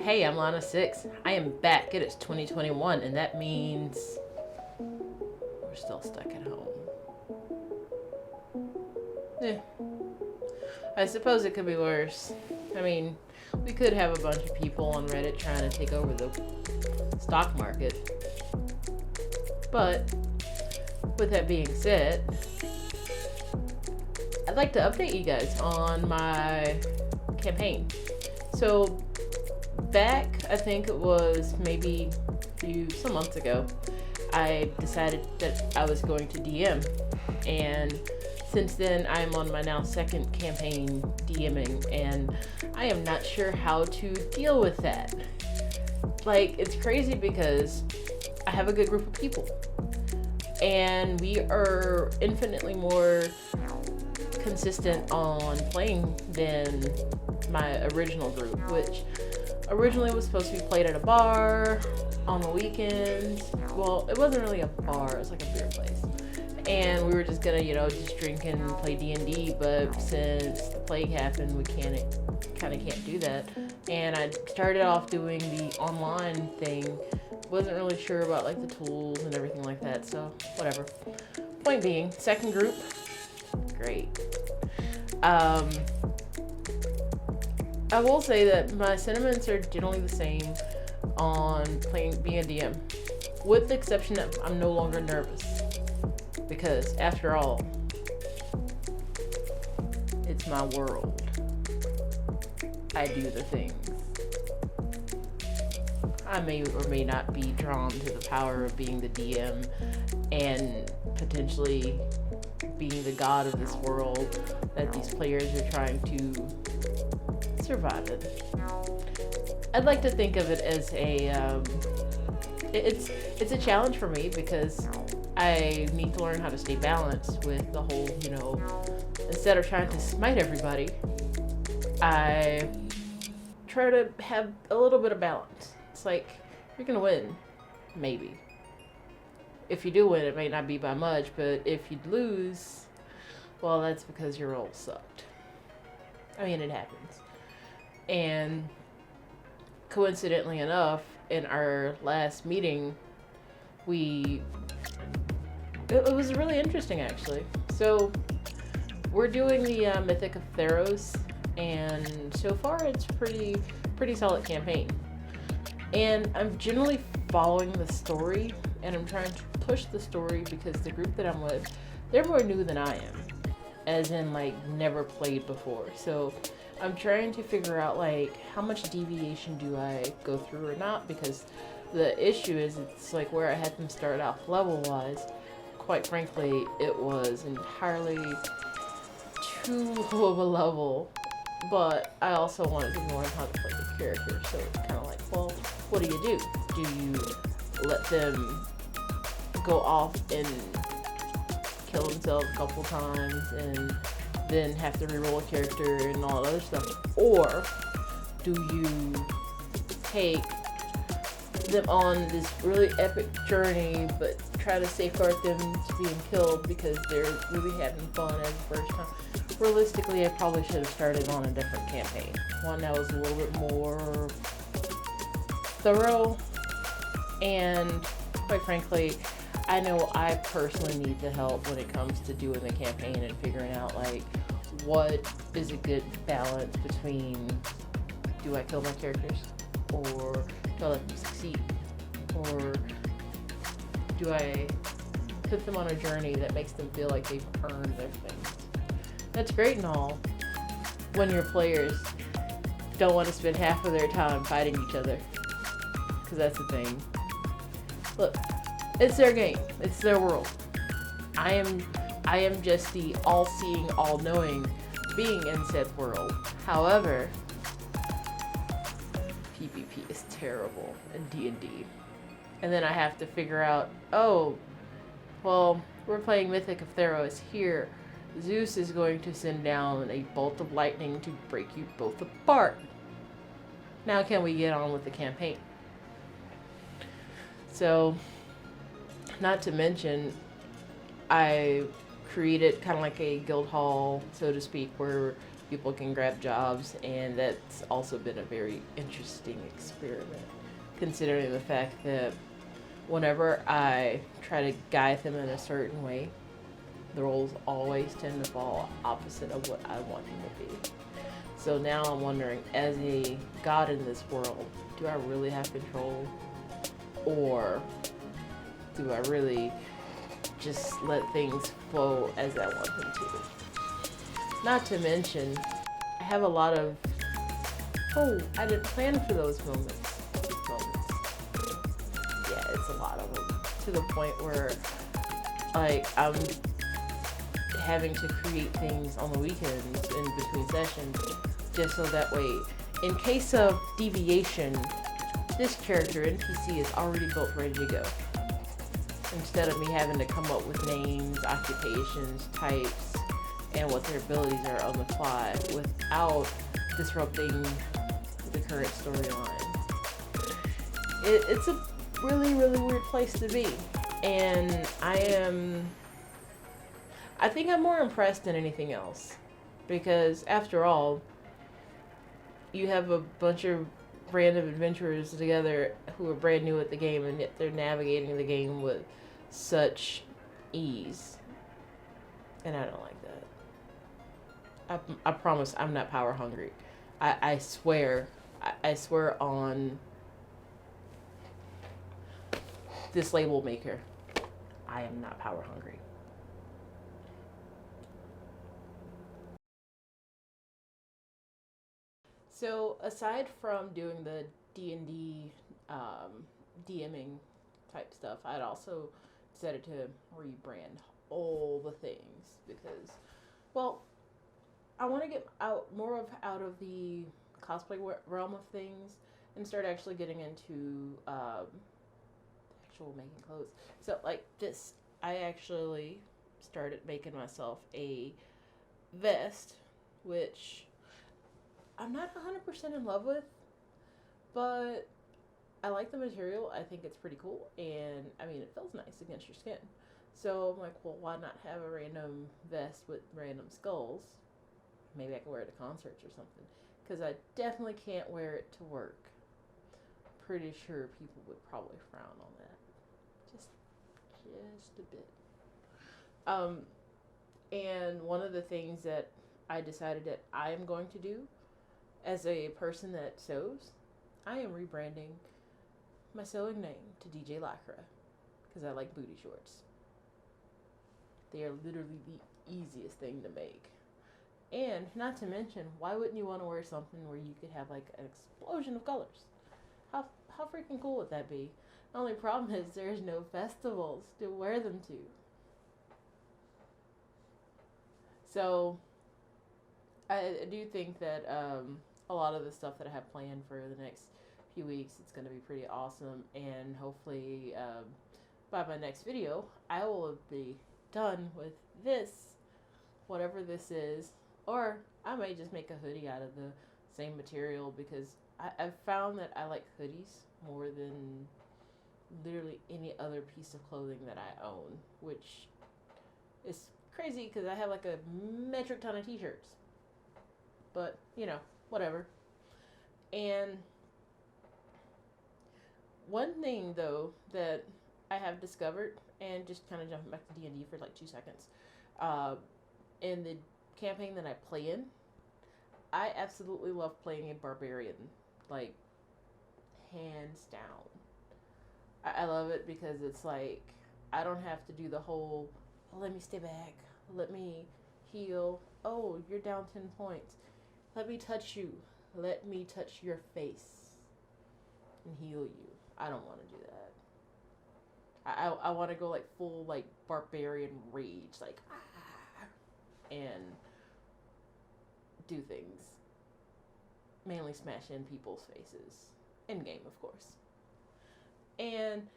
Hey, I'm Lana 6. I am back. It is 2021, and that means we're still stuck at home. Yeah. I suppose it could be worse. I mean, we could have a bunch of people on Reddit trying to take over the stock market. But, with that being said, I'd like to update you guys on my campaign. So, back, I think it was maybe some months ago, I decided that I was going to DM. And since then, I'm on my now second campaign DMing, and I am not sure how to deal with that. Like, it's crazy because I have a good group of people, and we are infinitely more consistent on playing than my original group, which originally was supposed to be played at a bar on the weekends. Well, it wasn't really a bar, it was like a beer place. And we were just gonna, just drink and play D&D, but since the plague happened, we kind of can't do that. And I started off doing the online thing. Wasn't really sure about like the tools and everything like that, so whatever. Point being, second group, great. I will say that my sentiments are generally the same on being a DM, with the exception that I'm no longer nervous. Because after all, it's my world. I do the things. I may or may not be drawn to the power of being the DM and potentially being the god of this world that these players are trying to survive in. I'd like to think of it as it's a challenge for me because I need to learn how to stay balanced with the whole, instead of trying to smite everybody, I try to have a little bit of balance. It's like, you're gonna win, maybe. If you do win, it may not be by much, but if you lose, well, that's because your roll sucked. I mean, it happens. And coincidentally enough, in our last meeting, it was really interesting, actually. So, we're doing the Mythic of Theros, and so far it's pretty solid campaign. And I'm generally following the story, and I'm trying to push the story because the group that I'm with, they're more new than I am, as in like never played before. So I'm trying to figure out like how much deviation do I go through or not, because the issue is it's like where I had them start off level wise. Quite frankly, it was entirely too low of a level, but I also wanted to learn how to play the character. So it's kind of like, well, what do? Do you let them go off and kill themselves a couple times and then have to reroll a character and all that other stuff? Or do you take them on this really epic journey but try to safeguard them to being killed because they're really having fun as the first time? Realistically, I probably should have started on a different campaign, one that was a little bit more thorough, and quite frankly, I know I personally need the help when it comes to doing the campaign and figuring out like what is a good balance between, do I kill my characters, or do I let them succeed, or do I put them on a journey that makes them feel like they've earned their thing? That's great and all when your players don't want to spend half of their time fighting each other, because that's the thing. Look, it's their game. It's their world. I am just the all-seeing, all-knowing being in said world. However, PvP is terrible in D&D. And then I have to figure out, oh, well, we're playing Mythic of Theros here. Zeus is going to send down a bolt of lightning to break you both apart. Now can we get on with the campaign? So, not to mention, I created kind of like a guild hall, so to speak, where people can grab jobs, and that's also been a very interesting experiment, considering the fact that whenever I try to guide them in a certain way, the roles always tend to fall opposite of what I want them to be. So now I'm wondering, as a god in this world, do I really have control? Or do I really just let things flow as I want them to? Not to mention, I have a lot of, oh, I didn't plan for those moments. Yeah, it's a lot of them. To the point where, like, I'm having to create things on the weekends in between sessions, just so that way, in case of deviation, this character NPC is already built, ready to go. Instead of me having to come up with names, occupations, types, and what their abilities are on the fly without disrupting the current storyline. It's a really, really weird place to be. And I think I'm more impressed than anything else. Because after all, you have a bunch of random adventurers together who are brand new at the game, and yet they're navigating the game with such ease. And I don't like that. I promise I'm not power hungry. I swear. I swear on this label maker. I am not power hungry. So aside from doing the D&D DMing type stuff, I'd also decided to rebrand all the things because, well, I want to get out of the cosplay realm of things and start actually getting into actual making clothes. So like this, I actually started making myself a vest, which I'm not 100% in love with, but I like the material. I think it's pretty cool, and I mean, it feels nice against your skin. So I'm like, well, why not have a random vest with random skulls? Maybe I can wear it to concerts or something, because I definitely can't wear it to work. Pretty sure people would probably frown on that, just a bit. And one of the things that I decided that I am going to do as a person that sews, I am rebranding my sewing name to DJ Lycra because I like booty shorts. They are literally the easiest thing to make. And not to mention, why wouldn't you want to wear something where you could have like an explosion of colors? How freaking cool would that be? The only problem is there's no festivals to wear them to. So I do think that a lot of the stuff that I have planned for the next few weeks, it's going to be pretty awesome, and hopefully by my next video I will be done with this, whatever this is, or I may just make a hoodie out of the same material, because I've found that I like hoodies more than literally any other piece of clothing that I own, which is crazy because I have like a metric ton of t-shirts, but you know, whatever. And one thing though that I have discovered, and just kind of jumping back to D&D for like 2 seconds, in the campaign that I play in, I absolutely love playing a barbarian, like hands down. I love it because it's like I don't have to do the whole, let me stay back, let me heal, oh, you're down 10 points, let me touch you, let me touch your face and heal you. I don't want to do that. I want to go like full like barbarian rage, like and do things. Mainly smash in people's faces. In game, of course. And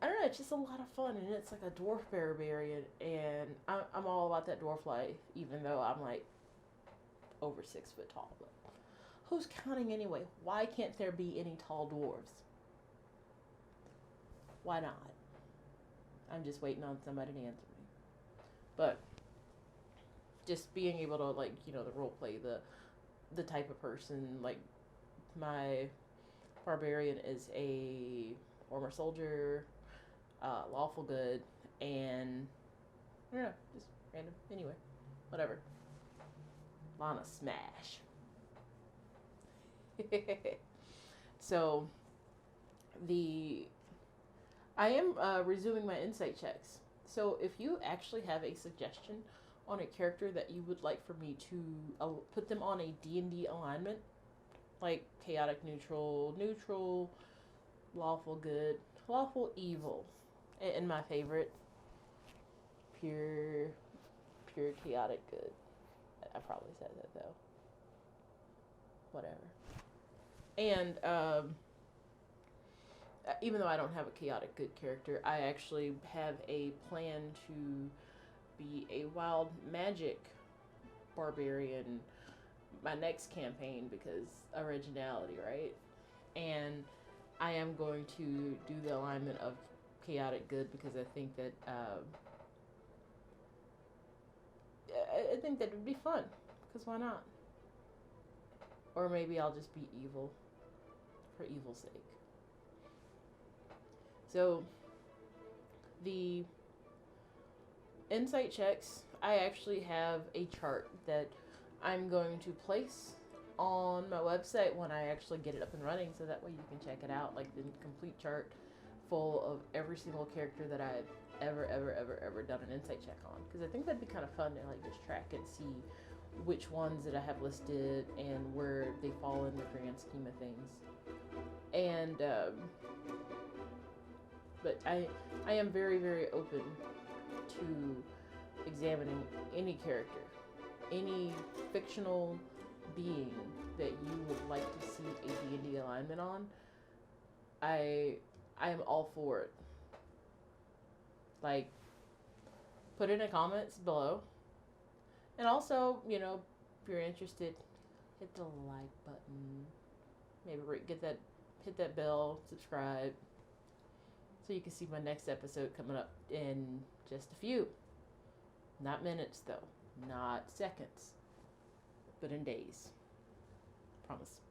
I don't know, it's just a lot of fun, and it's like a dwarf barbarian, and I'm all about that dwarf life, even though I'm like over 6 foot tall. But who's counting anyway? Why can't there be any tall dwarves? Why not? I'm just waiting on somebody to answer me. But just being able to, like, the role play the type of person. Like, my barbarian is a former soldier, lawful good, and I don't know, just random. Anyway, whatever. Lana smash. So I am resuming my insight checks. So if you actually have a suggestion on a character that you would like for me to put them on a D&D alignment, like chaotic neutral, lawful good, lawful evil, and my favorite, pure chaotic good. I probably said that though. Whatever. And even though I don't have a chaotic good character, I actually have a plan to be a wild magic barbarian my next campaign, because originality, right? And I am going to do the alignment of chaotic good because I think that I think that would be fun, because why not? Or maybe I'll just be evil for evil's sake. So the insight checks, I actually have a chart that I'm going to place on my website when I actually get it up and running, so that way you can check it out, like the complete chart full of every single character that I've ever done an insight check on, because I think that'd be kind of fun to like just track and see which ones that I have listed and where they fall in the grand scheme of things. And but I am very open to examining any character, any fictional being that you would like to see a D&D alignment on. I am all for it. Like, put in the comments below. And also, if you're interested, hit the like button. Maybe hit that bell, subscribe, so you can see my next episode coming up in just a few. Not minutes, though. Not seconds. But in days. Promise.